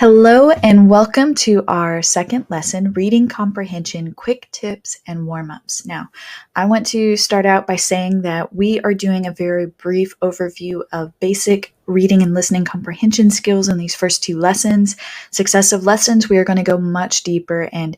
Hello and welcome to our second lesson, Reading Comprehension, Quick Tips and Warm-Ups. Now, I want to start out by saying that we are doing a very brief overview of basic reading and listening comprehension skills in these first two lessons. Successive lessons, we are going to go much deeper and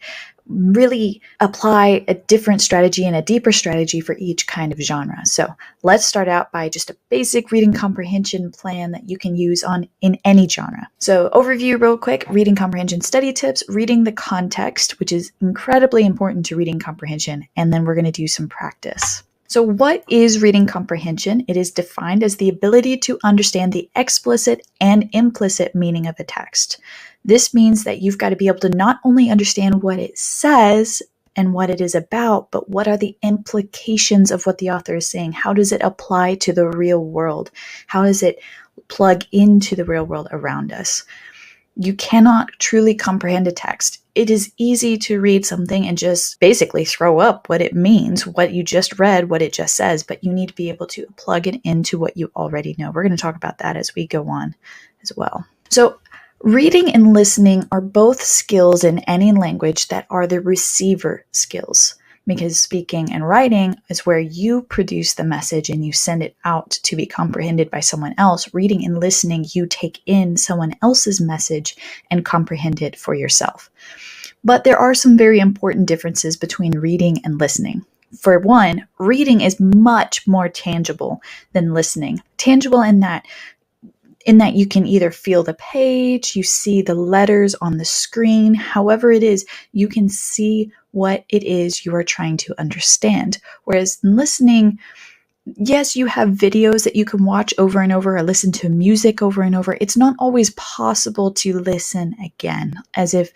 really apply a different strategy and a deeper strategy for each kind of genre. So let's start out by just a basic reading comprehension plan that you can use in any genre. So overview real quick, reading comprehension study tips, reading the context, which is incredibly important to reading comprehension, and then we're going to do some practice. So what is reading comprehension? It is defined as the ability to understand the explicit and implicit meaning of a text. This means that you've got to be able to not only understand what it says and what it is about, but what are the implications of what the author is saying? How does it apply to the real world? How does it plug into the real world around us? You cannot truly comprehend a text. It is easy to read something and just basically throw up what it means, what you just read, what it just says, but you need to be able to plug it into what you already know. We're going to talk about that as we go on as well. So reading and listening are both skills in any language that are the receiver skills, because speaking and writing is where you produce the message and you send it out to be comprehended by someone else. Reading and listening, you take in someone else's message and comprehend it for yourself. But there are some very important differences between reading and listening. For one, reading is much more tangible than listening. Tangible in that you can either feel the page, you see the letters on the screen, however it is, you can see what it is you are trying to understand. Whereas in listening, yes, you have videos that you can watch over and over or listen to music over and over. It's not always possible to listen again, as if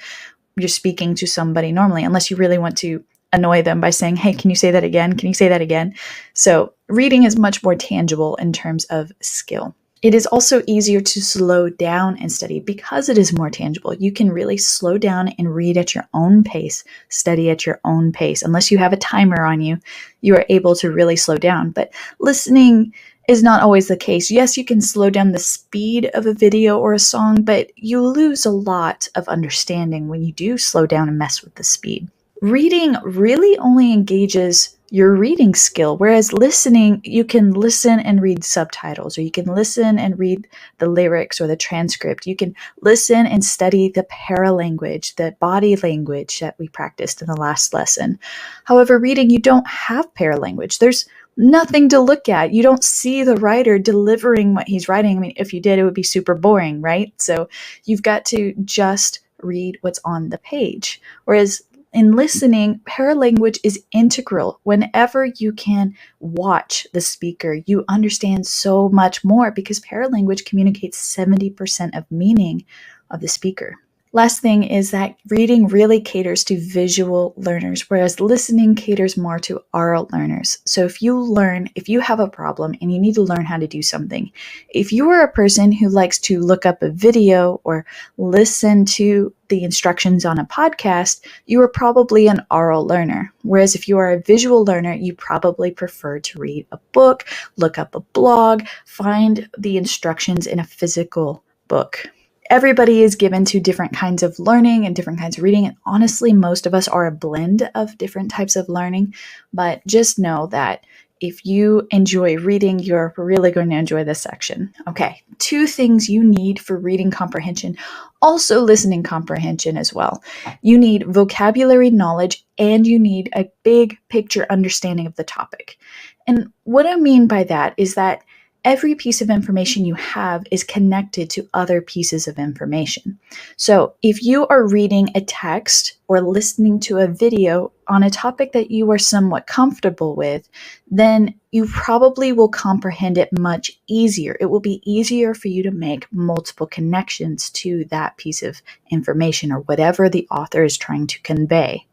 you're speaking to somebody normally, unless you really want to annoy them by saying, hey, can you say that again? Can you say that again? So reading is much more tangible in terms of skill. It is also easier to slow down and study because it is more tangible. You can really slow down and read at your own pace, study at your own pace. Unless you have a timer on you, you are able to really slow down. But listening is not always the case. Yes, you can slow down the speed of a video or a song, but you lose a lot of understanding when you do slow down and mess with the speed. Reading really only engages your reading skill, whereas listening, you can listen and read subtitles, or you can listen and read the lyrics or the transcript. You can listen and study the paralanguage, the body language that we practiced in the last lesson. However, reading, you don't have paralanguage. There's nothing to look at. You don't see the writer delivering what he's writing. I mean, if you did, it would be super boring, right? So you've got to just read what's on the page. Whereas in listening, paralanguage is integral. Whenever you can watch the speaker, you understand so much more because paralanguage communicates 70% of meaning of the speaker. Last thing is that reading really caters to visual learners, whereas listening caters more to oral learners. So if you have a problem and you need to learn how to do something, if you are a person who likes to look up a video or listen to the instructions on a podcast, you are probably an oral learner. Whereas if you are a visual learner, you probably prefer to read a book, look up a blog, find the instructions in a physical book. Everybody is given to different kinds of learning and different kinds of reading. And honestly, most of us are a blend of different types of learning. But just know that if you enjoy reading, you're really going to enjoy this section. Okay, 2 things you need for reading comprehension, also listening comprehension as well. You need vocabulary knowledge and you need a big picture understanding of the topic. And what I mean by that is that every piece of information you have is connected to other pieces of information. So if you are reading a text or listening to a video on a topic that you are somewhat comfortable with, then you probably will comprehend it much easier. It will be easier for you to make multiple connections to that piece of information or whatever the author is trying to convey.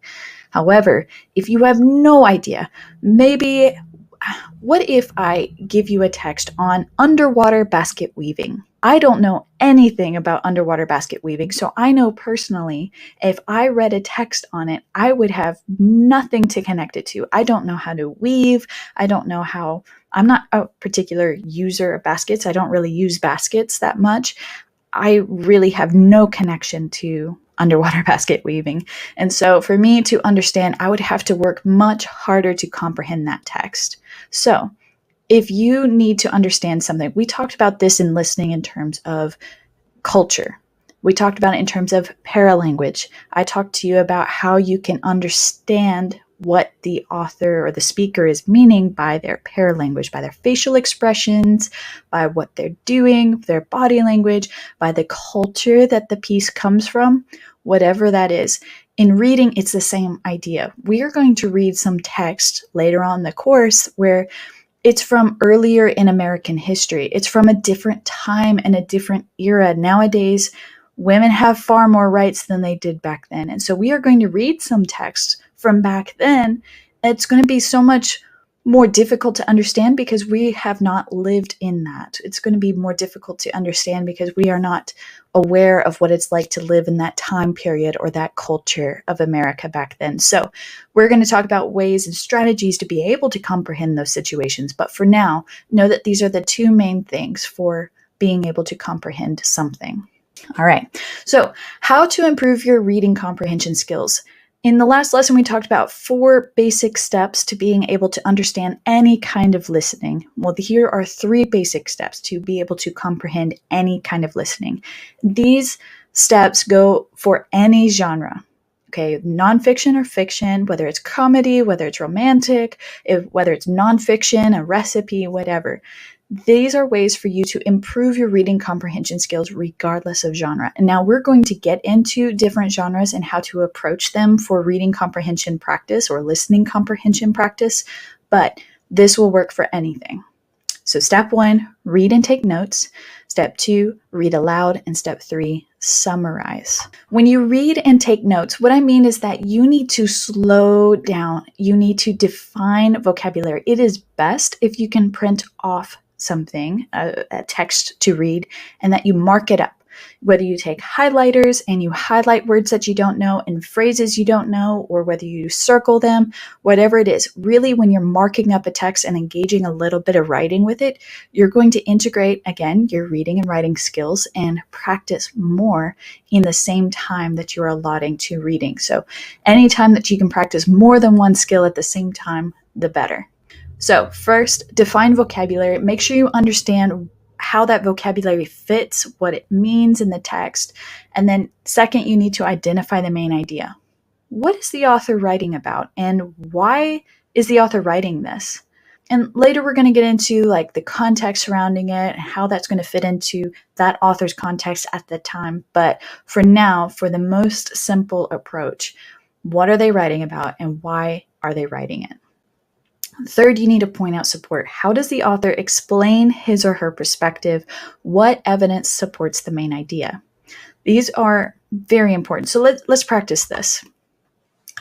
However, if you have no idea, what if I give you a text on underwater basket weaving? I don't know anything about underwater basket weaving, so I know personally if I read a text on it, I would have nothing to connect it to. I don't know how to weave. I'm not a particular user of baskets. I don't really use baskets that much. I really have no connection to underwater basket weaving. And so for me to understand, I would have to work much harder to comprehend that text. So if you need to understand something, we talked about this in listening in terms of culture. We talked about it in terms of paralanguage. I talked to you about how you can understand what the author or the speaker is meaning by their paralanguage, by their facial expressions, by what they're doing, their body language, by the culture that the piece comes from, whatever that is. In reading, it's the same idea. We are going to read some text later on in the course where it's from earlier in American history. It's from a different time and a different era. Nowadays, women have far more rights than they did back then. And so we are going to read some text from back then. It's going to be so much more difficult to understand because we have not lived in that. It's going to be more difficult to understand because we are not aware of what it's like to live in that time period or that culture of America back then. So we're going to talk about ways and strategies to be able to comprehend those situations. But for now, know that these are the two main things for being able to comprehend something. All right. So how to improve your reading comprehension skills. In the last lesson, we talked about 4 basic steps to being able to understand any kind of listening. Well, here are 3 basic steps to be able to comprehend any kind of listening. These steps go for any genre. Okay, nonfiction or fiction, whether it's comedy, whether it's romantic, whether it's nonfiction, a recipe, whatever. These are ways for you to improve your reading comprehension skills regardless of genre. And now we're going to get into different genres and how to approach them for reading comprehension practice or listening comprehension practice, but this will work for anything. So step 1, read and take notes. Step 2, read aloud. And step 3, summarize. When you read and take notes, what I mean is that you need to slow down. You need to define vocabulary. It is best if you can print off something, a text to read, and that you mark it up. Whether you take highlighters and you highlight words that you don't know and phrases you don't know, or whether you circle them, whatever it is, really when you're marking up a text and engaging a little bit of writing with it, you're going to integrate, again, your reading and writing skills and practice more in the same time that you're allotting to reading. So anytime that you can practice more than one skill at the same time, the better. So first, define vocabulary. Make sure you understand how that vocabulary fits, what it means in the text. And then second, you need to identify the main idea. What is the author writing about? And why is the author writing this? And later we're going to get into like the context surrounding it and how that's going to fit into that author's context at the time. But for now, for the most simple approach, what are they writing about and why are they writing it? Third, you need to point out support. How does the author explain his or her perspective? What evidence supports the main idea? These are very important. So let's practice this.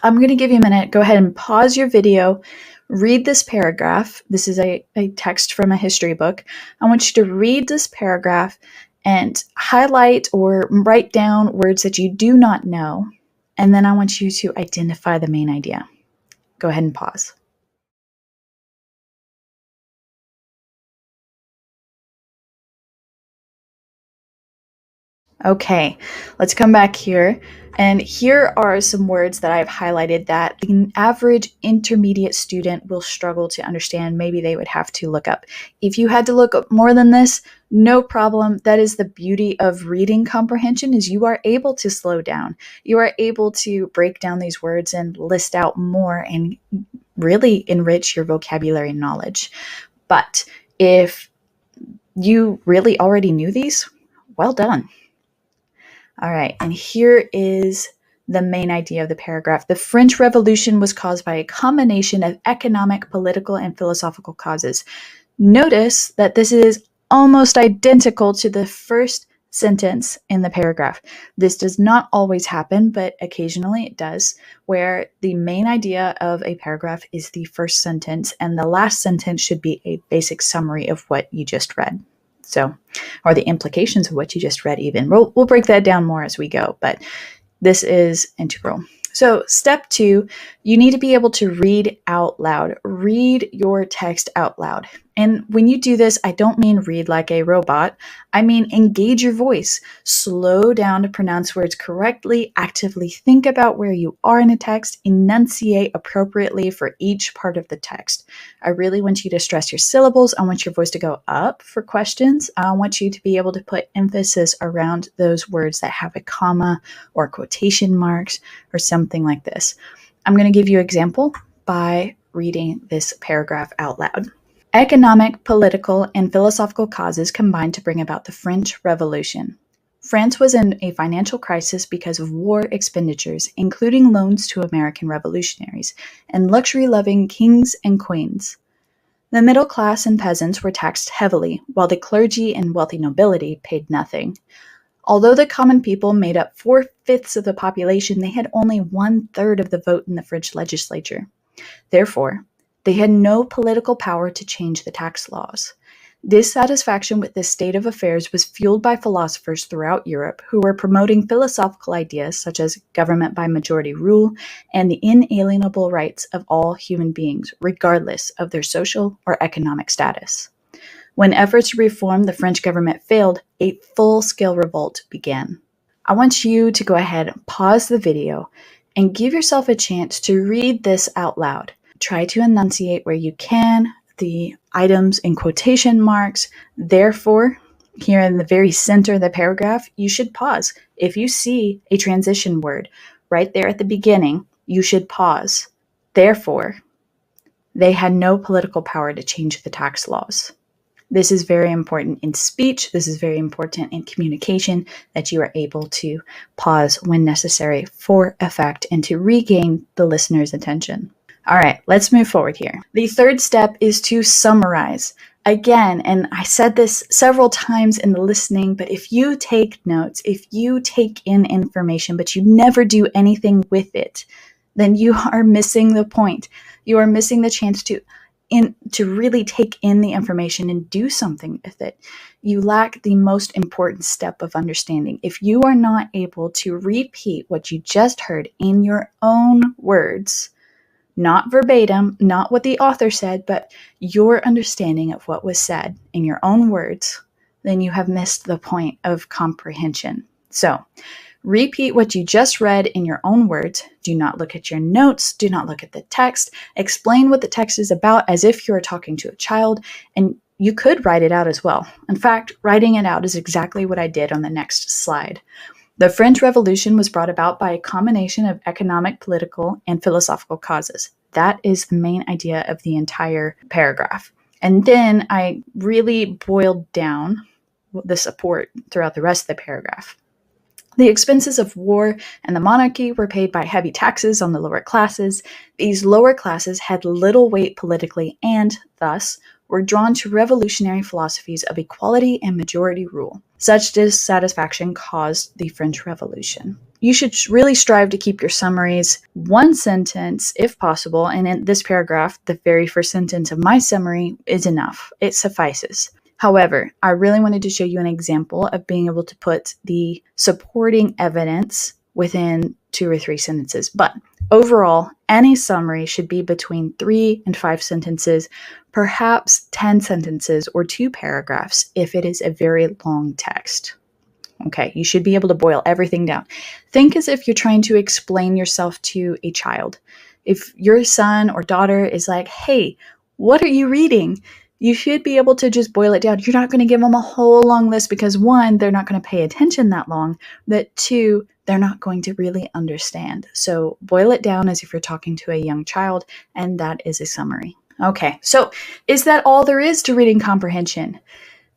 I'm going to give you a minute. Go ahead and pause your video. Read this paragraph. This is a text from a history book. I want you to read this paragraph and highlight or write down words that you do not know. And then I want you to identify the main idea. Go ahead and pause. Okay, let's come back here. And here are some words that I've highlighted that the average intermediate student will struggle to understand. Maybe they would have to look up. If you had to look up more than this, no problem. That is the beauty of reading comprehension, is you are able to slow down. You are able to break down these words and list out more and really enrich your vocabulary knowledge. But if you really already knew these, well done. All right, and here is the main idea of the paragraph. The French Revolution was caused by a combination of economic, political, and philosophical causes. Notice that this is almost identical to the first sentence in the paragraph. This does not always happen, but occasionally it does, where the main idea of a paragraph is the first sentence, and the last sentence should be a basic summary of what you just read. So, or the implications of what you just read even. We'll break that down more as we go, but this is integral. So step 2, you need to be able to read out loud. Read your text out loud. And when you do this, I don't mean read like a robot. I mean engage your voice. Slow down to pronounce words correctly. Actively think about where you are in a text. Enunciate appropriately for each part of the text. I really want you to stress your syllables. I want your voice to go up for questions. I want you to be able to put emphasis around those words that have a comma or quotation marks or something like this. I'm going to give you an example by reading this paragraph out loud. Economic, political, and philosophical causes combined to bring about the French Revolution. France was in a financial crisis because of war expenditures, including loans to American revolutionaries and luxury-loving kings and queens. The middle class and peasants were taxed heavily, while the clergy and wealthy nobility paid nothing. Although the common people made up 4/5 of the population, they had only 1/3 of the vote in the French legislature. Therefore, they had no political power to change the tax laws. Dissatisfaction with this state of affairs was fueled by philosophers throughout Europe who were promoting philosophical ideas such as government by majority rule and the inalienable rights of all human beings, regardless of their social or economic status. When efforts to reform the French government failed, a full-scale revolt began. I want you to go ahead and pause the video and give yourself a chance to read this out loud. Try to enunciate where you can, the items in quotation marks. Therefore, here in the very center of the paragraph, you should pause. If you see a transition word right there at the beginning, you should pause. Therefore, they had no political power to change the tax laws. This is very important in speech. This is very important in communication, that you are able to pause when necessary for effect and to regain the listener's attention. All right, let's move forward here. The third step is to summarize. Again, and I said this several times in the listening, but if you take notes, if you take in information, but you never do anything with it, then you are missing the point. You are missing the chance to really take in the information and do something with it. You lack the most important step of understanding. If you are not able to repeat what you just heard in your own words, not verbatim, not what the author said, but your understanding of what was said in your own words, then you have missed the point of comprehension. So, repeat what you just read in your own words. Do not look at your notes. Do not look at the text. Explain what the text is about as if you're talking to a child, and you could write it out as well. In fact, writing it out is exactly what I did on the next slide. The French Revolution was brought about by a combination of economic, political, and philosophical causes. That is the main idea of the entire paragraph. And then I really boiled down the support throughout the rest of the paragraph. The expenses of war and the monarchy were paid by heavy taxes on the lower classes. These lower classes had little weight politically and, thus, were drawn to revolutionary philosophies of equality and majority rule. Such dissatisfaction caused the French Revolution. You should really strive to keep your summaries one sentence if possible, and in this paragraph, the very first sentence of my summary is enough. It suffices. However, I really wanted to show you an example of being able to put the supporting evidence within 2 or 3 sentences. But overall, any summary should be between 3 and 5 sentences, perhaps 10 sentences or 2 paragraphs if it is a very long text. Okay, you should be able to boil everything down. Think as if you're trying to explain yourself to a child. If your son or daughter is like, hey, what are you reading? You should be able to just boil it down. You're not going to give them a whole long list because 1, they're not going to pay attention that long, but 2, they're not going to really understand. So boil it down as if you're talking to a young child, and that is a summary. Okay, so is that all there is to reading comprehension?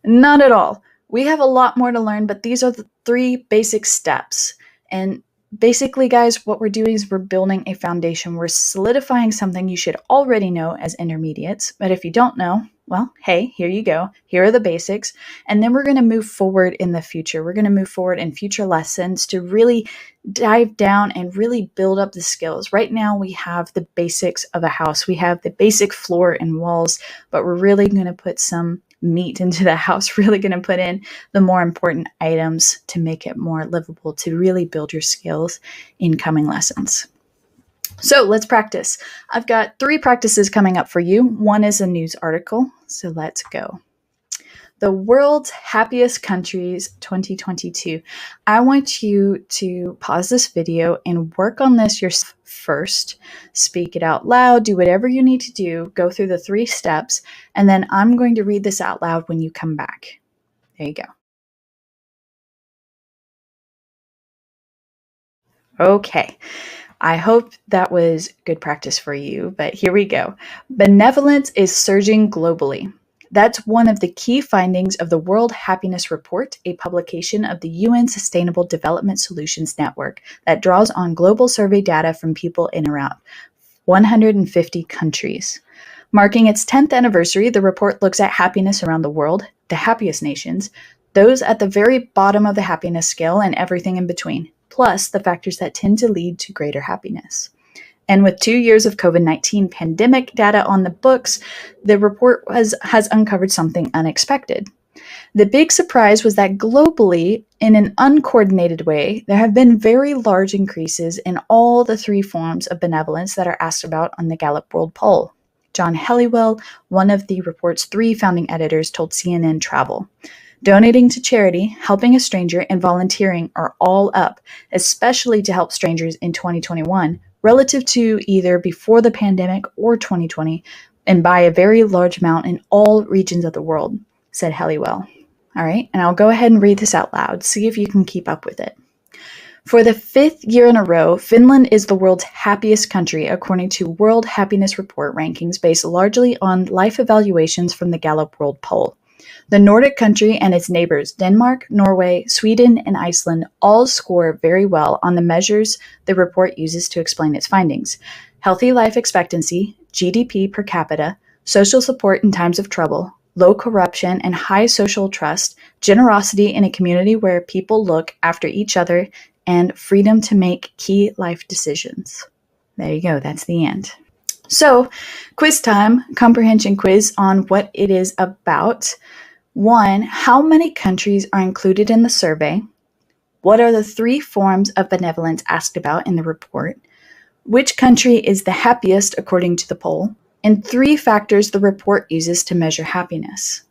Not at all. We have a lot more to learn, but these are the 3 basic steps. And basically, guys, what we're doing is we're building a foundation. We're solidifying something you should already know as intermediates. But if you don't know, well, hey, here you go. Here are the basics. And then we're going to move forward in the future. We're going to move forward in future lessons to really dive down and really build up the skills. Right now, we have the basics of a house. We have the basic floor and walls, but we're really going to put some meat into the house, really going to put in the more important items to make it more livable, to really build your skills in coming lessons. So let's practice. I've got 3 practices coming up for you. One is a news article, so let's go. The World's Happiest Countries 2022. I want you to pause this video and work on this yourself first. Speak it out loud, do whatever you need to do, go through the 3 steps, and then I'm going to read this out loud when you come back. There you go. Okay. I hope that was good practice for you, but here we go. Benevolence is surging globally. That's one of the key findings of the World Happiness Report, a publication of the UN Sustainable Development Solutions Network that draws on global survey data from people in around 150 countries. Marking its 10th anniversary, the report looks at happiness around the world, the happiest nations, those at the very bottom of the happiness scale, and everything in between, plus the factors that tend to lead to greater happiness. And with 2 years of COVID-19 pandemic data on the books, the report has uncovered something unexpected. The big surprise was that globally, in an uncoordinated way, there have been very large increases in all the 3 forms of benevolence that are asked about on the Gallup World Poll. John Helliwell, one of the report's 3 founding editors, told CNN Travel, "Donating to charity, helping a stranger, and volunteering are all up, especially to help strangers in 2021, relative to either before the pandemic or 2020, and by a very large amount in all regions of the world," said Helliwell. All right, and I'll go ahead and read this out loud. See if you can keep up with it. For the 5th year in a row, Finland is the world's happiest country, according to World Happiness Report rankings based largely on life evaluations from the Gallup World Poll. The Nordic country and its neighbors, Denmark, Norway, Sweden, and Iceland, all score very well on the measures the report uses to explain its findings: healthy life expectancy, GDP per capita, social support in times of trouble, low corruption and high social trust, generosity in a community where people look after each other, and freedom to make key life decisions. There you go. That's the end. So, quiz time, comprehension quiz on what it is about. 1, how many countries are included in the survey? What are the 3 forms of benevolence asked about in the report? Which country is the happiest according to the poll? And 3 factors the report uses to measure happiness.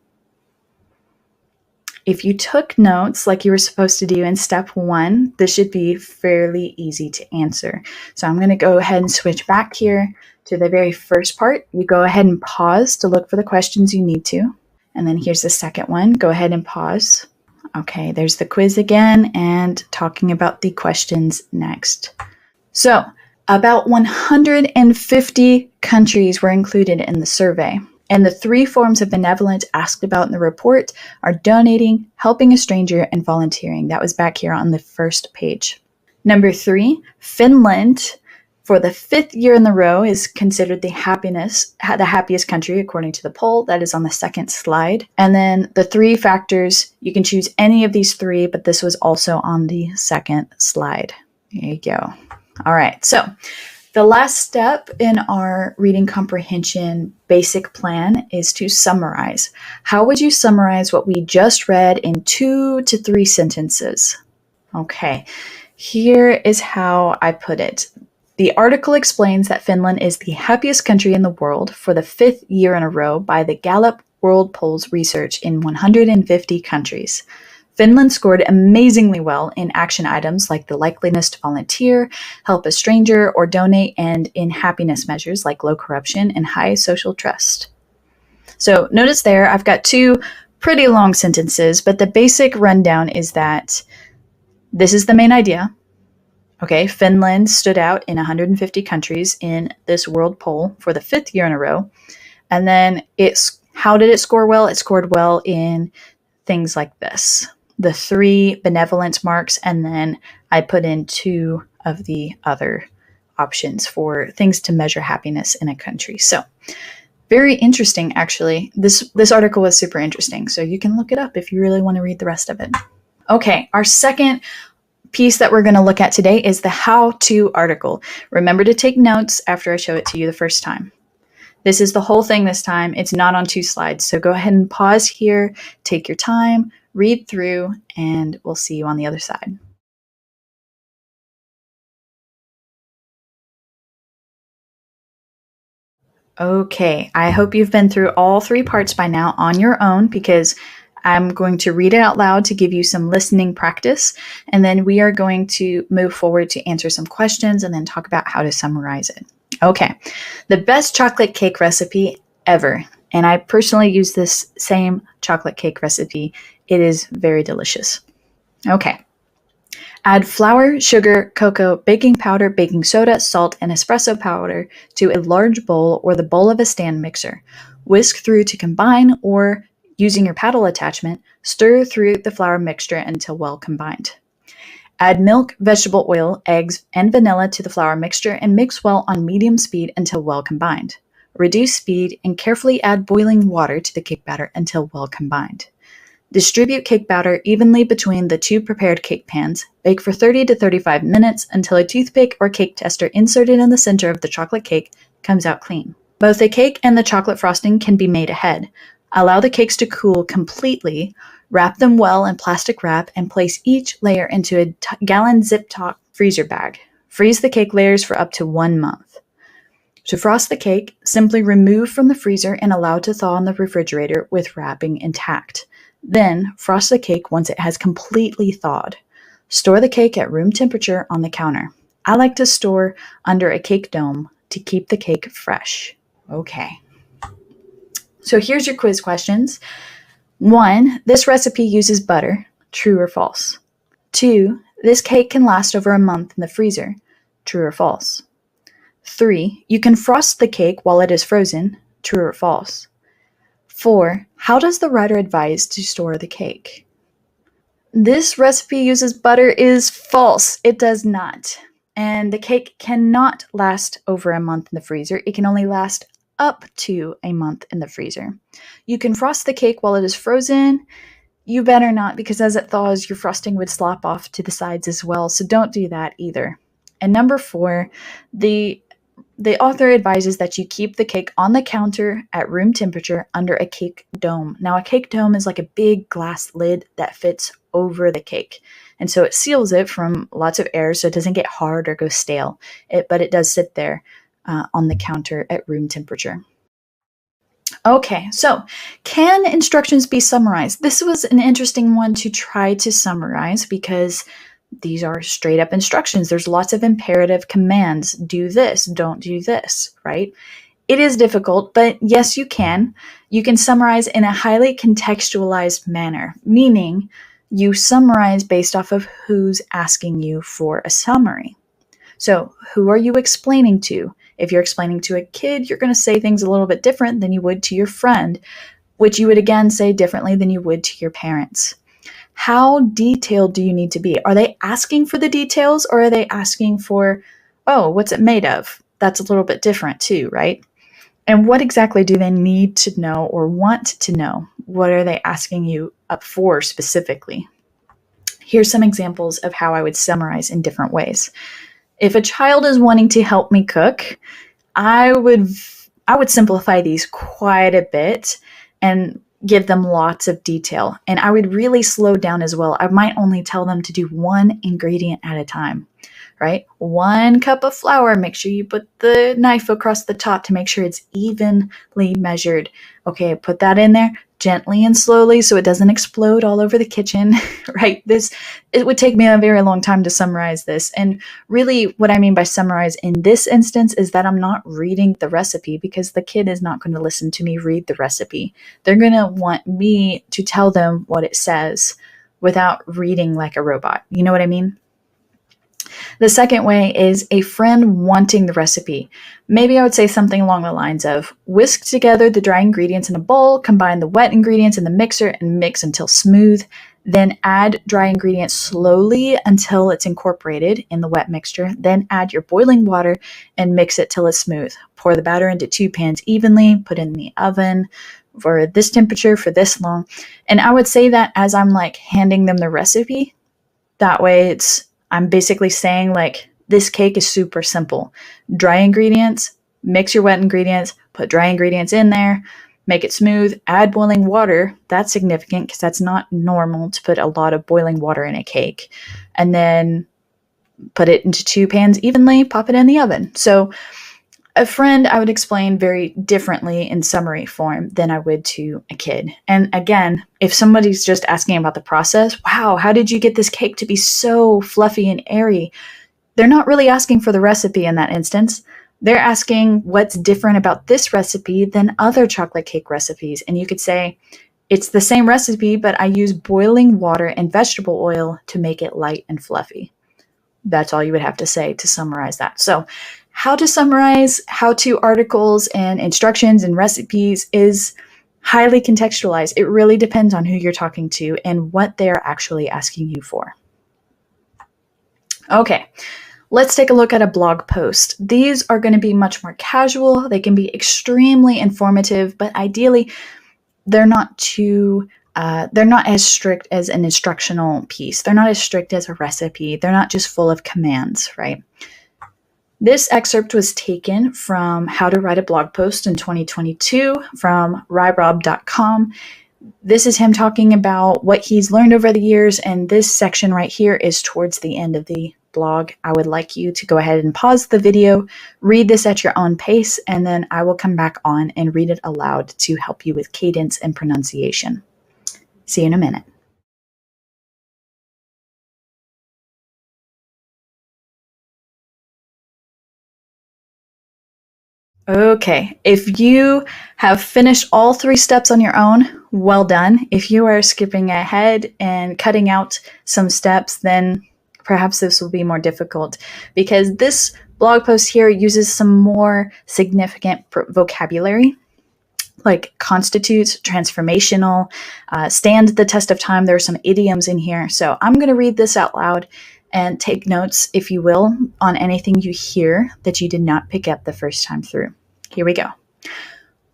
If you took notes like you were supposed to do in step 1, this should be fairly easy to answer. So I'm going to go ahead and switch back here to the very first part. You go ahead and pause to look for the questions you need to. And then here's the second one. Go ahead and pause. Okay, there's the quiz again and talking about the questions next. So, about 150 countries were included in the survey, and the 3 forms of benevolence asked about in the report are donating, helping a stranger, and volunteering. That was back here on the first page. Number 3, Finland, for the 5th year in a row, is considered the happiest country according to the poll. That is on the second slide. And then the 3 factors, you can choose any of these 3, but this was also on the second slide. There you go. All right, so the last step in our reading comprehension basic plan is to summarize. How would you summarize what we just read in 2 to 3 sentences? Okay, here is how I put it. The article explains that Finland is the happiest country in the world for the 5th year in a row by the Gallup World Polls research in 150 countries. Finland scored amazingly well in action items like the likeliness to volunteer, help a stranger, or donate, and in happiness measures like low corruption and high social trust. So notice there, I've got 2 pretty long sentences, but the basic rundown is that this is the main idea. Okay, Finland stood out in 150 countries in this world poll for the 5th year in a row. And then how did it score well? It scored well in things like this. The 3 benevolence marks, and then I put in 2 of the other options for things to measure happiness in a country. So very interesting, actually. This article was super interesting, so you can look it up if you really want to read the rest of it. Okay, our second piece that we're going to look at today is the how-to article. Remember to take notes after I show it to you the first time. This is the whole thing this time. It's not on 2 slides, so go ahead and pause here, take your time, read through, and we'll see you on the other side. Okay, I hope you've been through all 3 parts by now on your own, because I'm going to read it out loud to give you some listening practice, and then we are going to move forward to answer some questions and then talk about how to summarize it. Okay, the best chocolate cake recipe ever. And I personally use this same chocolate cake recipe. It is very delicious. Okay. Add flour, sugar, cocoa, baking powder, baking soda, salt, and espresso powder to a large bowl or the bowl of a stand mixer. Whisk through to combine, or using your paddle attachment, stir through the flour mixture until well combined. Add milk, vegetable oil, eggs, and vanilla to the flour mixture and mix well on medium speed until well combined. Reduce speed and carefully add boiling water to the cake batter until well combined. Distribute cake batter evenly between the 2 prepared cake pans. Bake for 30 to 35 minutes until a toothpick or cake tester inserted in the center of the chocolate cake comes out clean. Both the cake and the chocolate frosting can be made ahead. Allow the cakes to cool completely. Wrap them well in plastic wrap and place each layer into a gallon zip-top freezer bag. Freeze the cake layers for up to 1 month. To frost the cake, simply remove from the freezer and allow to thaw in the refrigerator with wrapping intact. Then, frost the cake once it has completely thawed. Store the cake at room temperature on the counter. I like to store under a cake dome to keep the cake fresh. Okay. So here's your quiz questions. 1, this recipe uses butter. True or false? 2, this cake can last over a month in the freezer. True or false? 3, you can frost the cake while it is frozen. True or false? 4, how does the writer advise to store the cake? This recipe uses butter is false. It does not. And the cake cannot last over a month in the freezer. It can only last up to a month in the freezer. You can frost the cake while it is frozen. You better not, because as it thaws, your frosting would slop off to the sides as well. So don't do that either. And number 4, the author advises that you keep the cake on the counter at room temperature under a cake dome. Now, a cake dome is like a big glass lid that fits over the cake. And so it seals it from lots of air so it doesn't get hard or go stale. But it does sit there on the counter at room temperature. Okay, so can instructions be summarized? This was an interesting one to try to summarize because these are straight up instructions. There's lots of imperative commands. Do this, don't do this, right? It is difficult, but yes, you can. You can summarize in a highly contextualized manner, meaning you summarize based off of who's asking you for a summary. So who are you explaining to? If you're explaining to a kid, you're going to say things a little bit different than you would to your friend, which you would again say differently than you would to your parents. How detailed do you need to be? Are they asking for the details, or are they asking for, oh, what's it made of? That's a little bit different too, right? And what exactly do they need to know or want to know? What are they asking you up for specifically? Here's some examples of how I would summarize in different ways. If a child is wanting to help me cook, I would simplify these quite a bit and give them lots of detail. And I would really slow down as well. I might only tell them to do 1 ingredient at a time, right? 1 cup of flour. Make sure you put the knife across the top to make sure it's evenly measured. Okay, put that in there gently and slowly so it doesn't explode all over the kitchen, right? It would take me a very long time to summarize this. And really what I mean by summarize in this instance is that I'm not reading the recipe, because the kid is not going to listen to me read the recipe. They're going to want me to tell them what it says without reading like a robot. You know what I mean? The second way is a friend wanting the recipe. Maybe I would say something along the lines of, whisk together the dry ingredients in a bowl, combine the wet ingredients in the mixer and mix until smooth. Then add dry ingredients slowly until it's incorporated in the wet mixture. Then add your boiling water and mix it till it's smooth. Pour the batter into 2 pans evenly, put in the oven for this temperature for this long. And I would say that as I'm like handing them the recipe. That way I'm basically saying like, this cake is super simple. Dry ingredients, mix your wet ingredients, put dry ingredients in there, make it smooth, add boiling water. That's significant because that's not normal to put a lot of boiling water in a cake. And then put it into 2 pans evenly, pop it in the oven. So a friend, I would explain very differently in summary form than I would to a kid. And again, if somebody's just asking about the process, wow, how did you get this cake to be so fluffy and airy? They're not really asking for the recipe in that instance. They're asking what's different about this recipe than other chocolate cake recipes. And you could say, it's the same recipe, but I use boiling water and vegetable oil to make it light and fluffy. That's all you would have to say to summarize that. So how to summarize how-to articles and instructions and recipes is highly contextualized. It really depends on who you're talking to and what they're actually asking you for. Okay, let's take a look at a blog post. These are going to be much more casual. They can be extremely informative, but ideally they're not as strict as an instructional piece. They're not as strict as a recipe. They're not just full of commands, right? This excerpt was taken from How to Write a Blog Post in 2022 from ryrob.com. This is him talking about what he's learned over the years, and this section right here is towards the end of the blog. I would like you to go ahead and pause the video, read this at your own pace, and then I will come back on and read it aloud to help you with cadence and pronunciation. See you in a minute. Okay, if you have finished all 3 steps on your own, well done. If you are skipping ahead and cutting out some steps, then perhaps this will be more difficult because this blog post here uses some more significant vocabulary, like constitutes, transformational, stand the test of time. There are some idioms in here. So I'm going to read this out loud and take notes, if you will, on anything you hear that you did not pick up the first time through. Here we go.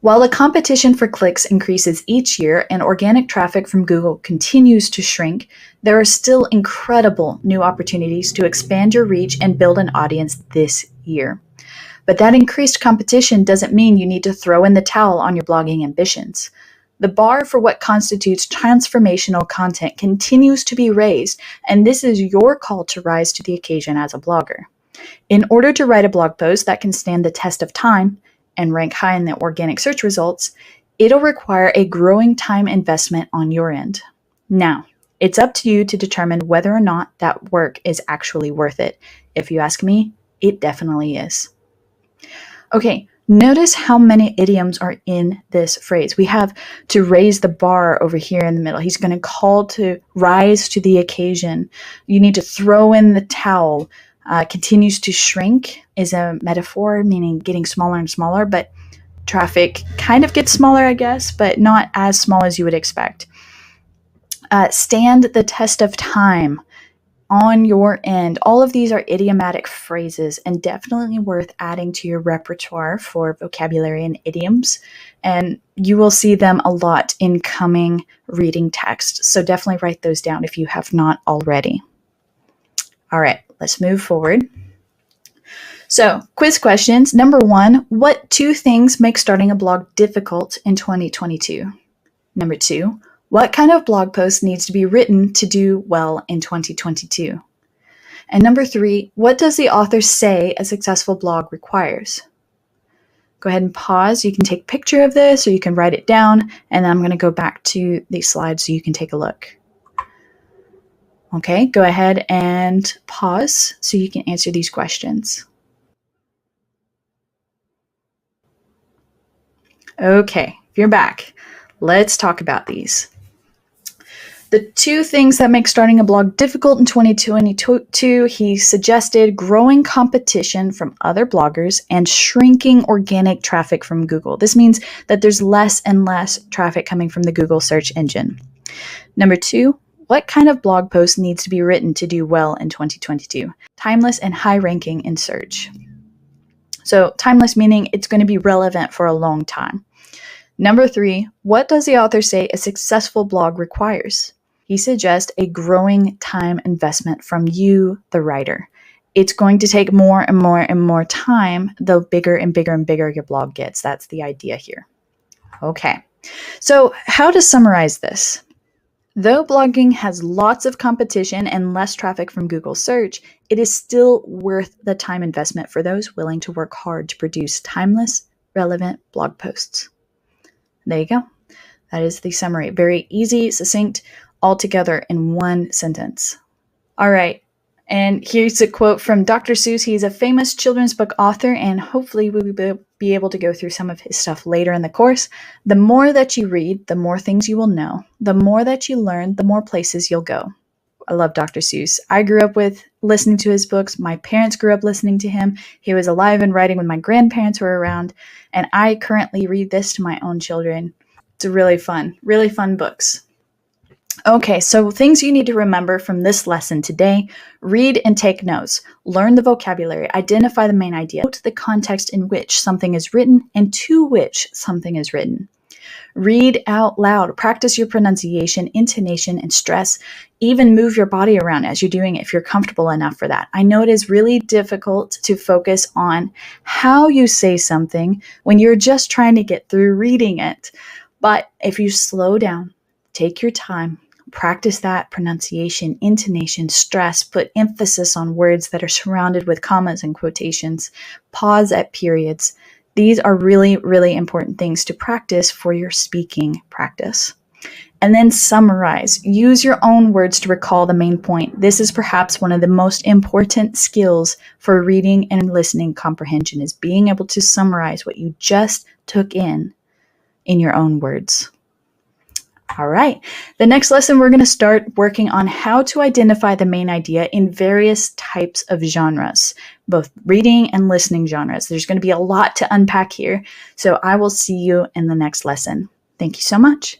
While the competition for clicks increases each year and organic traffic from Google continues to shrink, there are still incredible new opportunities to expand your reach and build an audience this year. But that increased competition doesn't mean you need to throw in the towel on your blogging ambitions. The bar for what constitutes transformational content continues to be raised, and this is your call to rise to the occasion as a blogger. In order to write a blog post that can stand the test of time and rank high in the organic search results, it'll require a growing time investment on your end. Now, it's up to you to determine whether or not that work is actually worth it. If you ask me, it definitely is. Okay, notice how many idioms are in this phrase. We have to raise the bar over here in the middle. He's going to call to rise to the occasion. You need to throw in the towel. Continues to shrink is a metaphor, meaning getting smaller and smaller, but traffic kind of gets smaller, I guess, but not as small as you would expect. Stand the test of time on your end. All of these are idiomatic phrases and definitely worth adding to your repertoire for vocabulary and idioms. And you will see them a lot in coming reading text. So definitely write those down if you have not already. All right, let's move forward. So, quiz questions. Number 1, what 2 things make starting a blog difficult in 2022? Number 2, what kind of blog post needs to be written to do well in 2022? And number 3, what does the author say a successful blog requires? Go ahead and pause. You can take a picture of this or you can write it down, and then I'm going to go back to these slides so you can take a look. Okay, go ahead and pause so you can answer these questions. Okay, if you're back, let's talk about these. The 2 things that make starting a blog difficult in 2022, he suggested growing competition from other bloggers and shrinking organic traffic from Google. This means that there's less and less traffic coming from the Google search engine. Number 2, what kind of blog post needs to be written to do well in 2022? Timeless and high ranking in search. So timeless meaning it's going to be relevant for a long time. Number 3, what does the author say a successful blog requires? He suggests a growing time investment from you, the writer. It's going to take more and more and more time the bigger and bigger and bigger your blog gets. That's the idea here. Okay, so how to summarize this? Though blogging has lots of competition and less traffic from Google search, it is still worth the time investment for those willing to work hard to produce timeless, relevant blog posts. There you go. That is the summary. Very easy, succinct, all together in one sentence. All right. And here's a quote from Dr. Seuss. He's a famous children's book author, and hopefully we will be able to go through some of his stuff later in the course. The more that you read, the more things you will know. The more that you learn, the more places you'll go. I love Dr. Seuss. I grew up with listening to his books. My parents grew up listening to him. He was alive and writing when my grandparents were around, and I currently read this to my own children. It's really fun books. Okay, so things you need to remember from this lesson today: read and take notes, learn the vocabulary, identify the main idea, note the context in which something is written and to which something is written. Read out loud, practice your pronunciation, intonation, and stress. Even move your body around as you're doing it if you're comfortable enough for that. I know it is really difficult to focus on how you say something when you're just trying to get through reading it. But if you slow down, take your time, practice that pronunciation, intonation, stress, put emphasis on words that are surrounded with commas and quotations, pause at periods. These are really, really important things to practice for your speaking practice. And then summarize. Use your own words to recall the main point. This is perhaps one of the most important skills for reading and listening comprehension, is being able to summarize what you just took in your own words. All right. The next lesson, we're going to start working on how to identify the main idea in various types of genres, both reading and listening genres. There's going to be a lot to unpack here, so I will see you in the next lesson. Thank you so much.